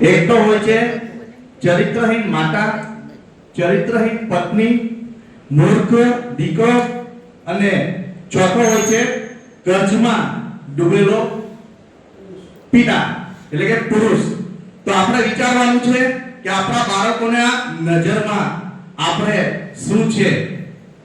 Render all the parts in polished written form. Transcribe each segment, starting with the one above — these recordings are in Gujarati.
એક તો હોય છે ચરિત્રહીન માતા, ચરિત્રહીન પત્ની, મૂર્ખ દીકરો અને ચોથો હોય છે કર્જમાં ડૂબેલો પિતા એટલે કે પુરુષ. તો આપણે વિચારવાનું છે કે આપણા બાળકોના નજરમાં આપણે શું છે.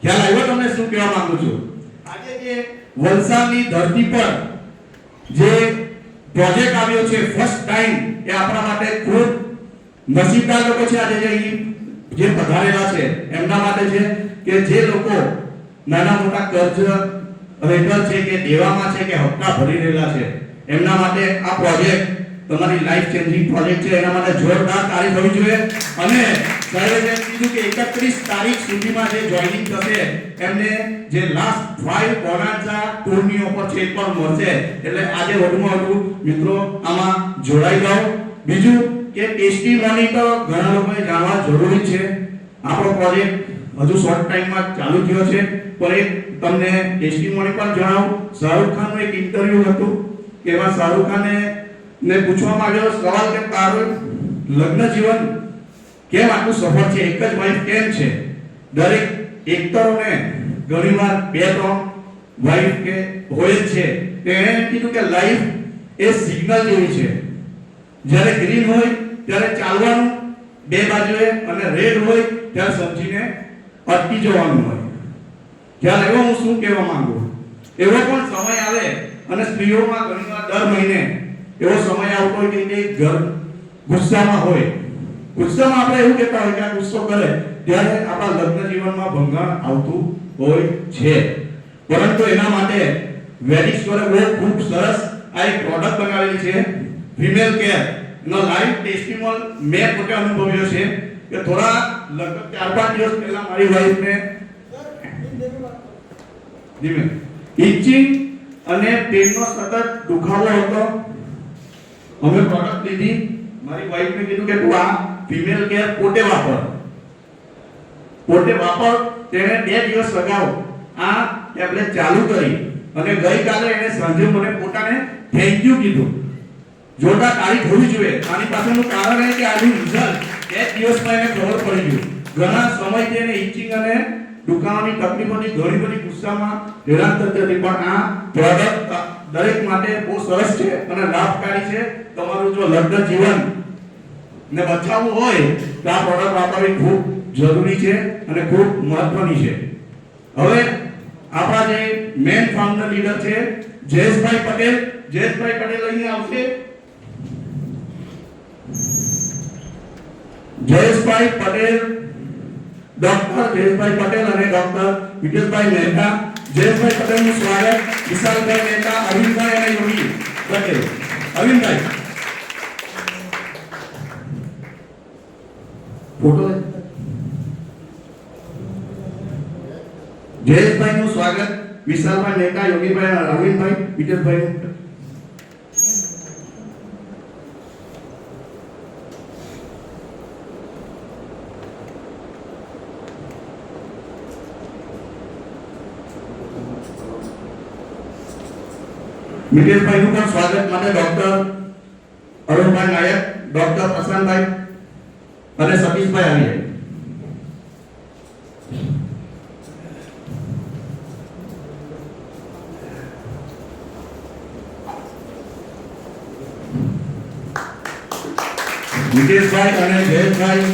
ખ્યાલ આવ્યો તમને શું કહેવા માંગુ છું? આજે જે વલસાડની ધરતી પર જે પ્રોજેક્ટ આવ્યો છે ફર્સ્ટ ટાઈમ, એ આપણા માટે ખૂબ નસીબદાર લોકો છે. આજે જે પધારેલા છે એમના માટે છે કે જે લોકો નાના મોટા કર્જ હેઠળ છે કે દેવામાં છે કે હપ્તા ભરી રહેલા છે, એમના માટે આ પ્રોજેક્ટ તમારી લાઈફ ચેન્જિંગ પ્રોજેક્ટ છે. એના માટે જોરદાર તારીફ હોવી જોઈએ. અને સાહેબે જેમ કીધું કે 31 તારીખ સુધીમાં જે જોઈનિંગ થશે એમને જે લાસ્ટ 5 બોનાન્સા ટૂરની ઓફર છે એ પણ મળશે. એટલે આજે વધુમાં વધુ મિત્રો આમાં જોડાઈ જાઓ. બીજું કે ટેસ્ટિમોની તો ઘણા લોકોને જાણવા જરૂરી છે. આપણો પ્રોજેક્ટ હજુ શોર્ટ ટાઈમમાં ચાલુ થયો છે, પણ એક તમને ટેસ્ટિમોની પણ જણાવું. શાહરુખ ખાનનું એક ઇન્ટરવ્યુ હતું કે એમાં શાહરુખ ખાને પૂછવામાં આવ્યો સવાલ કે તારું લગ્ન જીવન કેમ આટલું સફળ છે, એક જ વાઈફ કેમ છે? દરેક એક્ટરોને ઘણીવાર 2-3 વાઈફ કે હોય છે. તેણે કીધું કે લાઈફ એ સિગ્નલ જેવી છે. જ્યારે ગ્રીન હોય ત્યારે ચાલવાનું બે બાજુએ, અને રેડ હોય ત્યારે સમજીને અટકી જવાનું હોય. ખ્યાલ આવ્યો હું શું કહેવા માંગુ? એવો પણ સમય આવે, અને સ્ત્રીઓમાં ઘણીવાર દર મહિને એવો સમય આવતો હોય કે ઘર ગુસ્સામાં હોય. ગુસ્સામાં આપણે એવું કહેતા હોય કે આ ગુસ્સો કરે ત્યારે આપણા લગ્ન જીવનમાં ભંગાણ આવતું હોય છે. પરંતુ એના માટે વેડિક્સ દ્વારા ખૂબ સરસ આ એક પ્રોડક્ટ બનાવેલી છે ફિમેલ કેર. એનો લાઈવ ટેસ્ટિમોલ મેં પોતે અનુભવ્યો છે કે થોડા લગભગ 4-5 દિવસ પહેલા મારી વાઈફને ઇચિંગ અને પેટનો સતત દુખાવો હતો. અમે પ્રોડક્ટ લીધી, મારી વાઈફને કીધું કે તું આ ફિમેલ કેર પોતે વાપર. તેણે 2 દિવસ અગાઉ આ ટેબ્લેટ ચાલુ કરી, અને ગઈકાલે એને સાંજે મને પોતાને થેન્ક યુ કીધું. જોરદાર તારીફ હોવી જોઈએ. આની પાછળનું કારણ એ કે આનું રિઝલ્ટ 2 દિવસમાં એને ખબર પડી ગયું. ઘણા સમયથી એને ઇચિંગ અને દુખાવાની તકલીફોથી ઘણી બધી ગુસ્સામાં હેરાન થતી હતી, પણ આ પ્રોડક્ટ દરેક માટે બહુ સરસ છે અને લાભકારી છે. તમારું જો લગ્ન જીવન ને બચાવવું હોય તો આ પ્રોડક્ટ વાપરવી ખૂબ જરૂરી છે અને ખૂબ મહત્વની છે. હવે આપણા જે મેન ફાઉન્ડર લીડર છે જયેશભાઈ પટેલ. જયેશભાઈ પટેલ અહીં આવશે. જયેશભાઈ પટેલ, ડોક્ટર જયેશભાઈ પટેલ અને ડોક્ટર વિકેશભાઈ મહેતા. જયેશભાઈ પટેલનું સ્વાગત. વિશાલભાઈ મહેતા, અરવિંદભાઈ અને યોગી પટેલ. અરવિંદભાઈ ફોટો. જયેશભાઈ નું સ્વાગત. વિશાલભાઈ મહેતા, યોગીભાઈ, અરવિંદભાઈ, વિકેશભાઈ. મિતેશભાઈ નું પણ સ્વાગત માટે ડોક્ટર અરુણભાઈ નાયક, ડોક્ટર પ્રશાંતભાઈ અને સતીશભાઈ આવી જાય. મિતેશભાઈ અને જયેશભાઈ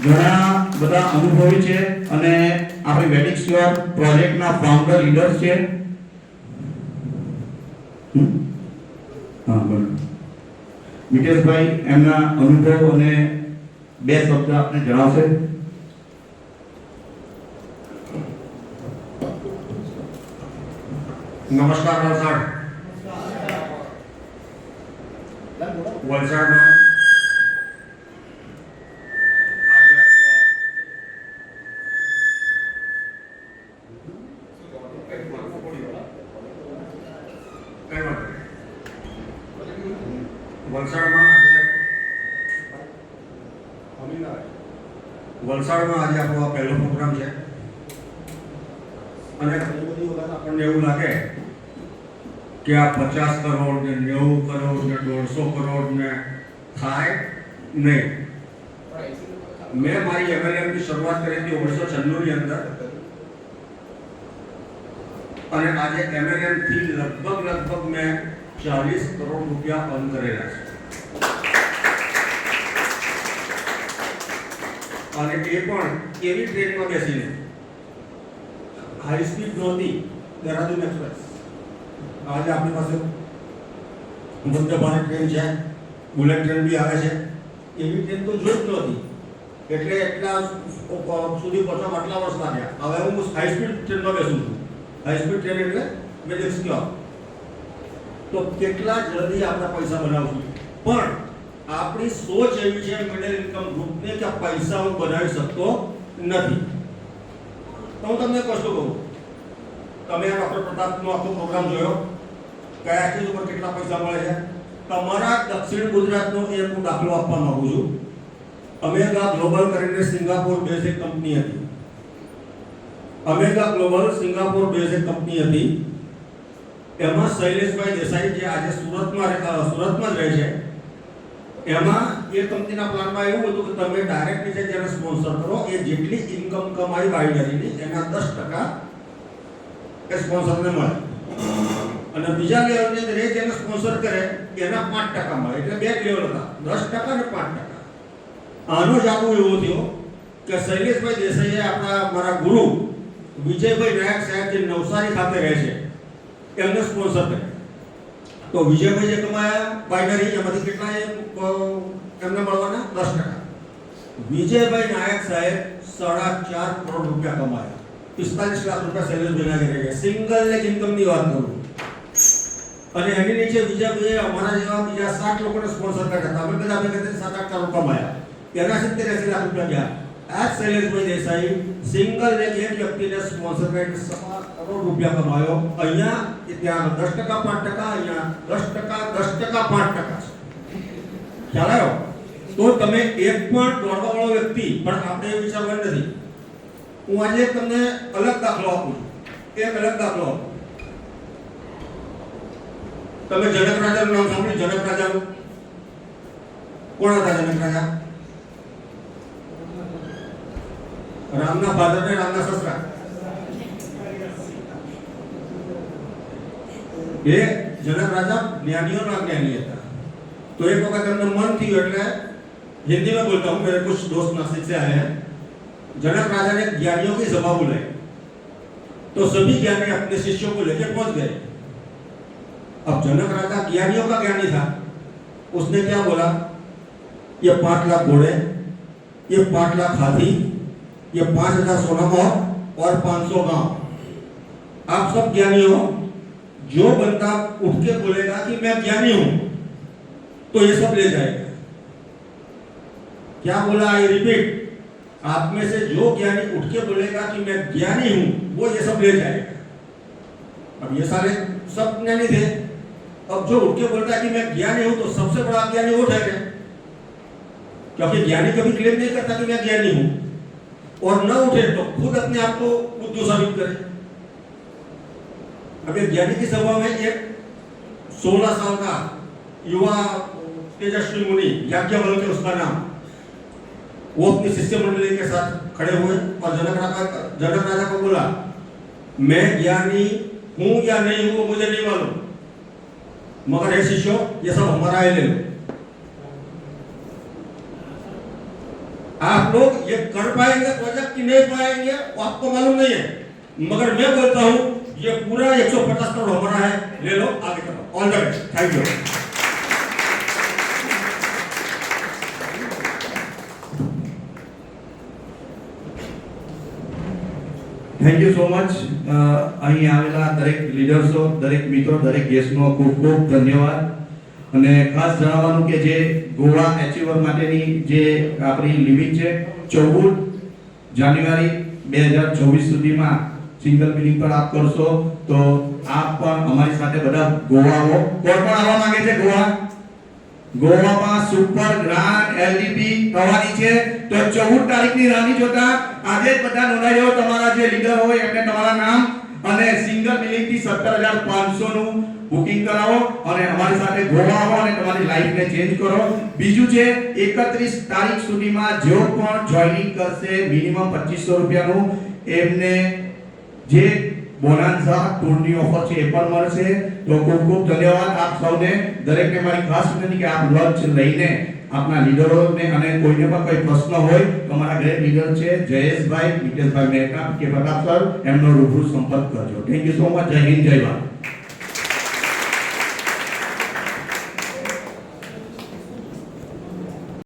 ઘણા બધા અનુભવી છે અને આપણી વેડિક્સ યોર પ્રોજેક્ટના ફાઉન્ડર લીડર છે. મિતેશભાઈ એમના અનુભવ અને 2 શબ્દ આપને જણાવશે. નમસ્કાર. વલસાડમાં વલસાડમાં આજે આપણો પહેલો પ્રોગ્રામ છે અને ઘણી બધી વખત આપણને એવું લાગે કે આ 50 કરોડ ને 90 કરોડ ને 150 કરોડ ને થાય નહીં. મેં મારી MLM ની શરૂઆત કરી હતી 1996 ની અંદર અને આજે MLM થી લગભગ મેં 40 કરોડ રૂપિયા અર્ન કરેલા છે. અને એ પણ એવી ટ્રેનમાં બેસીને હાઈ સ્પીડ નહોતી દેહરાદૂન એક્સપ્રેસ. આજે આપણી પાસે વંદે ભારત ટ્રેન છે, બુલેટ ટ્રેન બી આવે છે. એવી ટ્રેન તો જોઈ જ નહોતી એટલે એટલા સુધી પહોંચવા આટલા વર્ષ લાગ્યા. હવે હું હાઈ સ્પીડ ટ્રેનમાં બેસું છું. હાઈ સ્પીડ ટ્રેન એટલે મેં દેખ્યો તો કેટલા જલ્દી આપણે પૈસા બનાવશું. પણ આપણી સોચ એવી છે મિડલ ઇન્કમ ગ્રુપને કે પૈસા હું બનાવી શકતો નથી. તો હું તમને કશું કહું, તમે આ ડૉક્ટર પ્રતાપનો આખો પ્રોગ્રામ જોયો, કયા ચીજ ઉપર કેટલા પૈસા મળે છે. તમારા દક્ષિણ ગુજરાતનો એક હું દાખલો આપવા માંગુ છું. અમેગા ગ્લોબલ કરીને સિંગાપોર બેઝ એક કંપની હતી. અમેગા ગ્લોબલ સિંગાપોર બેઝ એક કંપની હતી. એમાં શૈલેષભાઈ દેસાઈ જે આજે સુરતમાં જ રહે છે, એમાં એ કંપનીના પ્લાનમાં એવું હતું કે તમે ડાયરેક્ટ નીચે જેને સ્પોન્સર કરો એ જેટલી ઇન્કમ કમાઈ બાયડરીની એના 10% એ સ્પોન્સરને મળે અને બીજા લેવલની અંદર એ જેને સ્પોન્સર કરે એના 5% મળે. એટલે બે લેવલ હતા, 10% અને 5%. આનો જાદુ એવો થયો કે શૈલેષભાઈ દેસાઈએ આપણા મારા ગુરુ વિજયભાઈ નાયક સાહેબ જે નવસારી ખાતે રહે છે એમને સ્પોન્સર કર્યા. તો વિજયભાઈ જે કમાયા બાયનરી એમાંથી કેટલા એમને મળવાના 10%. વિજયભાઈ નાયક સાહેબ 4.5 કરોડ રૂપિયા કમાયા. 45 લાખ રૂપિયા શૈલેષભાઈના ઘરે ગયા. સિંગલ લેગ ઇન્કમની વાત કરું. અને એની નીચે વિજયભાઈએ અમારા જેવા બીજા 60 લોકોને સ્પોન્સર કર્યા. અમે બધા ભેગા 7-8 કરોડ કમાયા. એના 70-80 લાખ રૂપિયા ગયા. આ શૈલેષભાઈ દેસાઈ સિંગલ લેગ એક વ્યક્તિને સ્પોન્સર કરીને 7 કરોડ રૂપિયા કમાયો. અહીંયા ત્યાં 10% 5%, અહીંયા 10% 5%. ખ્યાલ આવ્યો? તો તમે એક પણ દોડવા વાળો વ્યક્તિ પણ આપણે એ વિચારવાનું નથી. હું આજે તમને અલગ દાખલો આપું છું. એક અલગ દાખલો આપું. તમે જનક રાજાનું નામ સાંભળ્યું? જનક રાજાનું કોણ હતા? જનક રાજા રામના ફાધર ને રામના સસરા. એ જનક રાજા જ્ઞાનીઓના જ્ઞાની હતા. तो एक वक्त हमने मन थी એટલે हिंदी में बोलता हूँ, मेरे कुछ दोस्त नासिक से आए हैं. जनक राजा ने ज्ञानियों की सभा बुलाई तो सभी ज्ञानी अपने शिष्यों को लेकर पहुंच गए. अब जनक राजा ज्ञानियों का ज्ञानी था. उसने क्या बोला, ये 5 लाख घोड़े, ये 5 लाख हाथी, ये 5000 सोना मोहर और 500 गांव. आप सब ज्ञानी हो. जो बंदा उठ के बोलेगा कि मैं ज्ञानी हूं तो ये सब ले जाएगा. क्या बोला? आई रिपीट, आप में से जो ज्ञानी उठ के बोलेगा कि मैं ज्ञानी हूं वो ये सब ले जाएगा. अब ये सारे सब ज्ञानी थे. अब जो उठ के बोलता है कि मैं ज्ञानी हूं तो सबसे बड़ा ज्ञानी वो ठहरे, क्योंकि ज्ञानी कभी क्लेम नहीं करता कि मैं ज्ञानी हूं और न उठे तो खुद अपने आप को बुद्धू साबित करे. अब एक ज्ञानी की सभा में एक 16 साल का युवा तेजस्वी मुनि याज्ञवल्क्य उसका नाम, वो अपनी शिष्य मंडली के साथ खड़े हुए और जनक राजा को बोला, मैं ज्ञानी हूं या नहीं हूं मुझे नहीं मालूम, मगर हे शिष्यों ये सब हमारा है, ले लो. आप लोग ये कर पाएंगे प्रोजेक्ट कि नहीं पाएंगे वो आपको मालूम नहीं है, मगर मैं बोलता हूं ये पूरा 150 करोड़ हमारा है, ले लो, आगे करो. All the best. Thank you. Thank you so much. અહીં આવેલા દરેક લીડર્સો, દરેક મિત્રો, દરેક ગેસ્ટનો ખૂબ ખૂબ ધન્યવાદ. અને ખાસ જણાવવાનું કે જે ગોવા એચીવર માટેની જે આપણી લિમિટ છે 14 જાન્યુઆરી 2024 સુધીમાં સિંગલ બિલિંગ પર આપ કરશો તો આપ પણ અમારી સાથે બધા ગોવાઓ, કોણ પણ આવવા માંગે છે ગોવા? ગોવામાં સુપર ગ્રાન્ડ એલડીપી થવાની છે તો 14 તારીખની રાહની જોતા આજે જ બધા નોંધાઈ જાઓ. તમારા જે લીડર હોય એમને તમારા નામ અને સિંગલ બિલિંગ થી 17,500 નું બુકિંગ કરાવો અને અમારી સાથે ગોવા આવો અને તમારી લાઈફને ચેન્જ કરો. બીજું છે 31 તારીખ સુધીમાં જેઓ પણ જોઈનિંગ કરશે મિનિમમ 2500 રૂપિયાનું એમને જે બોનાન્સા ટૂરની ઓફર છે એ પણ મળશે. તો ખૂબ ખૂબ ધન્યવાદ આપ સૌને. દરેકને મારી ખાસ વિનંતી કે આપ લંચ લઈને આપના લીડરોને અને કોઈને પણ કોઈ પ્રશ્ન હોય તો અમારા ગ્રેટ લીડર છે જયેશભાઈ, મિતેશભાઈ મહેતા, કે પ્રતાપ સર, એમનો રૂબરૂ સંપર્ક કરજો. Thank you so much. જય હિન્દ, જય ભારત.